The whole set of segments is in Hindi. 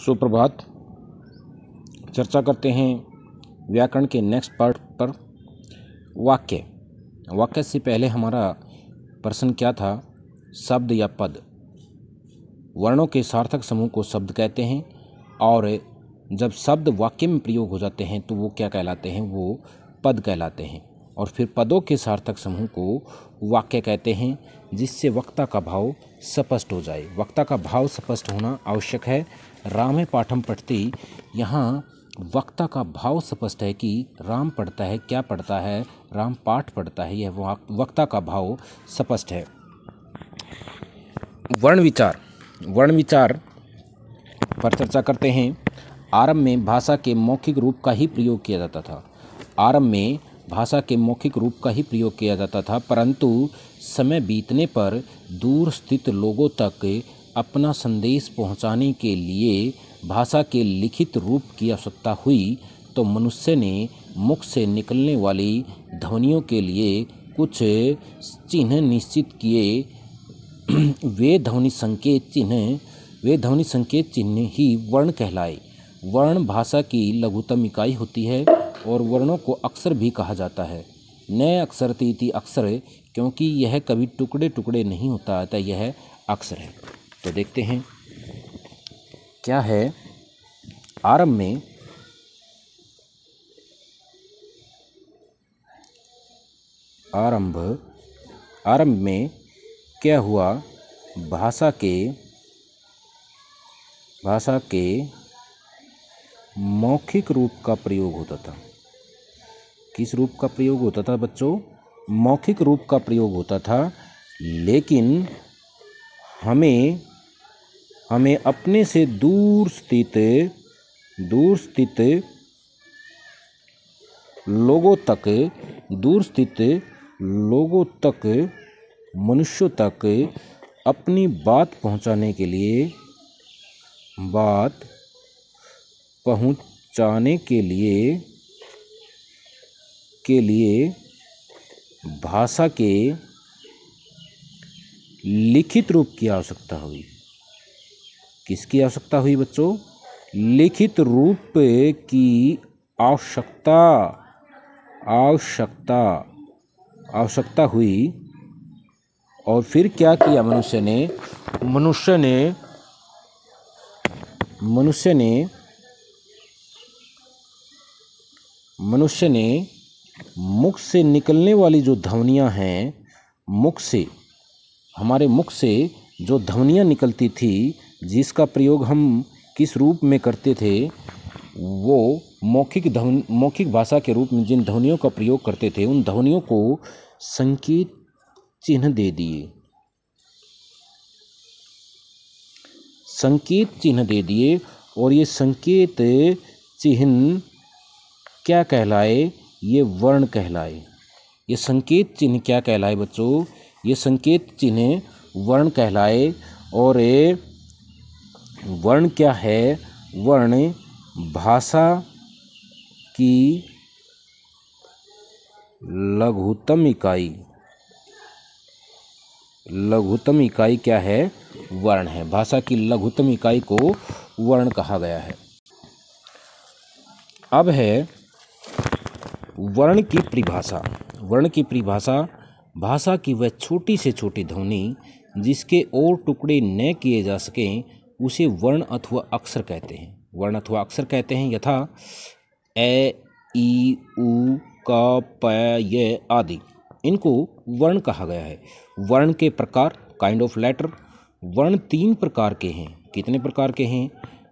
सुप्रभात। चर्चा करते हैं व्याकरण के नेक्स्ट पार्ट पर। वाक्य से पहले हमारा प्रश्न क्या था? शब्द या पद। वर्णों के सार्थक समूह को शब्द कहते हैं और जब शब्द वाक्य में प्रयोग हो जाते हैं तो वो क्या कहलाते हैं? वो पद कहलाते हैं। और फिर पदों के सार्थक समूह को वाक्य कहते हैं, जिससे वक्ता का भाव स्पष्ट हो जाए। वक्ता का भाव स्पष्ट होना आवश्यक है। रामे पाठम पठति, यहाँ वक्ता का भाव स्पष्ट है कि राम पढ़ता है, क्या पढ़ता है? राम पाठ पढ़ता है। यह वक्ता का भाव स्पष्ट है। वर्ण विचार पर चर्चा करते हैं। आरंभ में भाषा के मौखिक रूप का ही प्रयोग किया जाता था। परंतु समय बीतने पर दूर स्थित लोगों तक अपना संदेश पहुंचाने के लिए भाषा के लिखित रूप की आवश्यकता हुई, तो मनुष्य ने मुख से निकलने वाली ध्वनियों के लिए कुछ चिन्ह निश्चित किए। वे ध्वनि संकेत चिन्ह ही वर्ण कहलाए। वर्ण भाषा की लघुतम इकाई होती है और वर्णों को अक्षर भी कहा जाता है। नए अक्षर इति अक्षर, क्योंकि यह कभी टुकड़े टुकड़े नहीं होता, अतः यह अक्षर है। तो देखते हैं क्या है। आरंभ में क्या हुआ? भाषा के मौखिक रूप का प्रयोग होता था। किस रूप का प्रयोग होता था बच्चों? मौखिक रूप का प्रयोग होता था। लेकिन हमें अपने से दूर स्थित लोगों तक मनुष्यों तक अपनी बात पहुंचाने के लिए भाषा के लिखित रूप की आवश्यकता हुई। किसकी आवश्यकता हुई बच्चों? लिखित रूप की आवश्यकता हुई। और फिर क्या किया मनुष्य ने मुख से निकलने वाली जो ध्वनियाँ हैं, हमारे मुख से जो ध्वनियाँ निकलती थी, जिसका प्रयोग हम किस रूप में करते थे? वो मौखिक भाषा के रूप में जिन ध्वनियों का प्रयोग करते थे, उन ध्वनियों को संकेत चिन्ह दे दिए। और ये संकेत चिन्ह क्या कहलाए? ये वर्ण कहलाए। ये संकेत चिन्ह क्या कहलाए बच्चों? ये संकेत चिन्ह वर्ण कहलाए। और वर्ण क्या है? वर्ण भाषा की लघुतम इकाई क्या है? वर्ण है। भाषा की लघुतम इकाई को वर्ण कहा गया है। अब है वर्ण की परिभाषा। भाषा की वह छोटी से छोटी ध्वनि जिसके और टुकड़े न किए जा सकें, उसे वर्ण अथवा अक्षर कहते हैं। यथा ए, ई, उ, क, प, य आदि, इनको वर्ण कहा गया है। वर्ण के प्रकार, काइंड ऑफ लेटर। वर्ण 3 प्रकार के हैं। कितने प्रकार के हैं?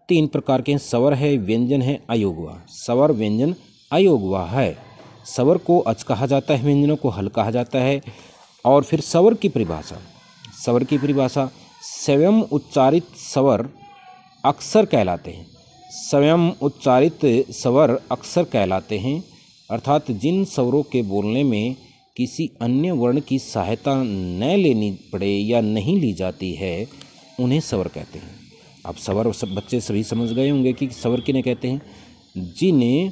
3 प्रकार के हैं। स्वर है, व्यंजन है, अयोगवा। स्वर, व्यंजन, अयोगवा है। स्वर को अच कहा जाता है, व्यंजनों को हल कहा जाता है। और फिर स्वर की परिभाषा, स्वयं उच्चारित स्वर अक्षर कहलाते हैं। अर्थात जिन स्वरों के बोलने में किसी अन्य वर्ण की सहायता न लेनी पड़े या नहीं ली जाती है, उन्हें स्वर कहते हैं। अब स्वर सब बच्चे सभी समझ गए होंगे कि स्वर किन्हें कहते हैं? जिन्हें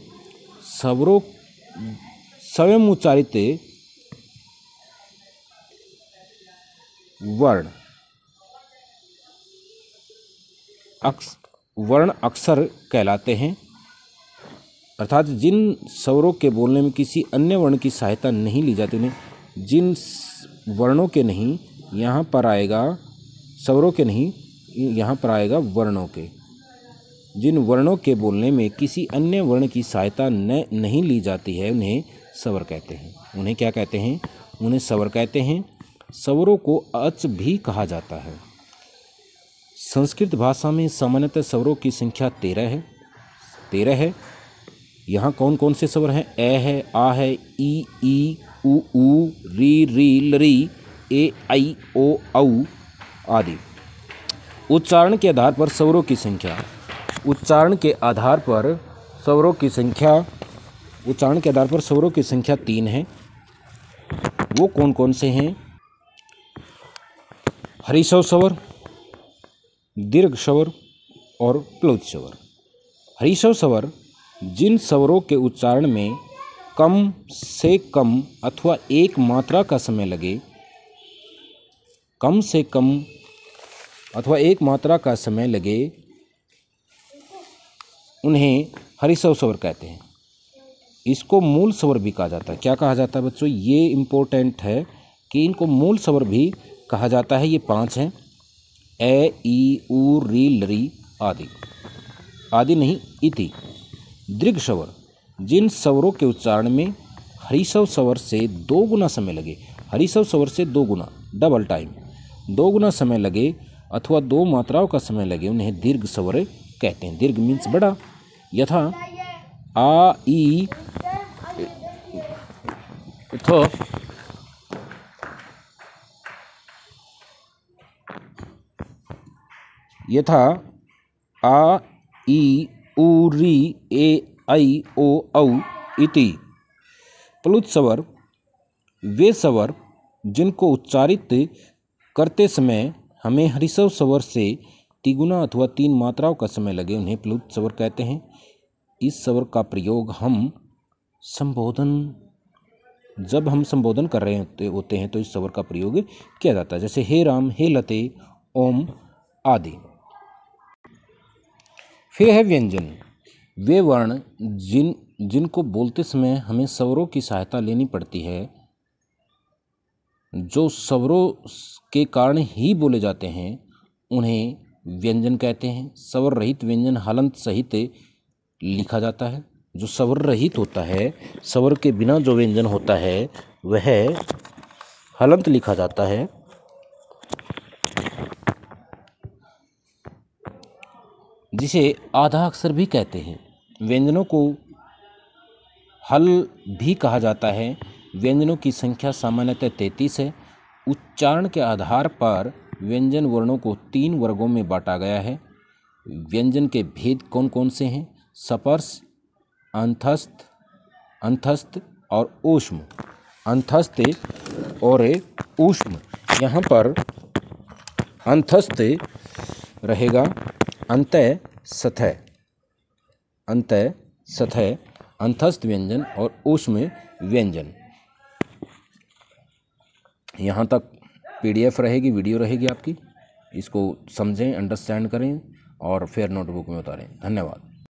स्वरों स्वयं उच्चारित वर्ण वर्ण अक्षर कहलाते हैं, अर्थात जिन स्वरों के बोलने में किसी अन्य वर्ण की सहायता नहीं ली जाती, उन्हें जिन वर्णों के नहीं यहाँ पर आएगा, स्वरों के नहीं यहाँ पर आएगा वर्णों के, जिन वर्णों के बोलने में किसी अन्य वर्ण की सहायता नहीं ली जाती है उन्हें स्वर कहते हैं। उन्हें क्या कहते हैं? उन्हें स्वर कहते हैं। स्वरों को अच भी कहा जाता है। संस्कृत भाषा में सामान्यतः स्वरों की संख्या 13 है। यहाँ कौन कौन से स्वर हैं? ए है, आ है, ई, उ, री, लरी, ए, आई, ओ, औ आदि। उच्चारण के आधार पर स्वरों की संख्या, उच्चारण के आधार पर स्वरों की संख्या 3 है। वो कौन कौन से हैं? हरिस्व स्वर, दीर्घ स्वर और प्लुत स्वर। हरिस्व स्वर जिन स्वरों के उच्चारण में कम से कम अथवा एक मात्रा का समय लगे, कम से कम अथवा एक मात्रा का समय लगे, उन्हें हरिस्व स्वर कहते हैं। इसको मूल स्वर भी कहा जाता है। क्या कहा जाता है बच्चों? ये इम्पोर्टेंट है कि इनको मूल स्वर भी कहा जाता है। ये 5 हैं, ए, ई, उ, री, लरी आदि नहीं, इति। दीर्घ स्वर जिन स्वरों के उच्चारण में हरिस्व स्वर से 2 गुना समय लगे, हरिस्व स्वर से 2 गुना, डबल टाइम 2 गुना समय लगे अथवा 2 मात्राओं का समय लगे, उन्हें दीर्घ स्वर कहते हैं। दीर्घ मीन्स बड़ा। यथा आ, ई, यथा आ, ई, उ, री, ए, आई, ओ, औ इति। प्लुत स्वर वे स्वर जिनको उच्चारित करते समय हमें हरिस्व स्वर से 3 अथवा 3 मात्राओं का समय लगे, उन्हें प्लुत स्वर कहते हैं। इस स्वर का प्रयोग जब हम संबोधन कर रहे होते हैं तो इस स्वर का प्रयोग किया जाता है, जैसे हे राम, हे लते, ओम आदि। फिर है व्यंजन। वे वर्ण जिनको बोलते समय हमें स्वरों की सहायता लेनी पड़ती है, जो स्वरों के कारण ही बोले जाते हैं, उन्हें व्यंजन कहते हैं। स्वर रहित व्यंजन हलंत सहित लिखा जाता है। जो स्वर रहित होता है, स्वर के बिना जो व्यंजन होता है वह हलंत लिखा जाता है। जिसे आधा अक्षर भी कहते हैं। व्यंजनों को हल भी कहा जाता है। व्यंजनों की संख्या सामान्यतः 33 है। उच्चारण के आधार पर व्यंजन वर्णों को 3 वर्गों में बांटा गया है। व्यंजन के भेद कौन कौन से हैं? सपर्श, अंतस्थ और ऊष्म। अंतस्थ और ऊष्म। यहाँ पर अंतस्थ रहेगा, अंतः सतह, अंतस्थ व्यंजन और ऊष्म व्यंजन। यहाँ तक PDF रहेगी, वीडियो रहेगी आपकी। इसको समझें, अंडरस्टैंड करें और फिर नोटबुक में उतारें। धन्यवाद।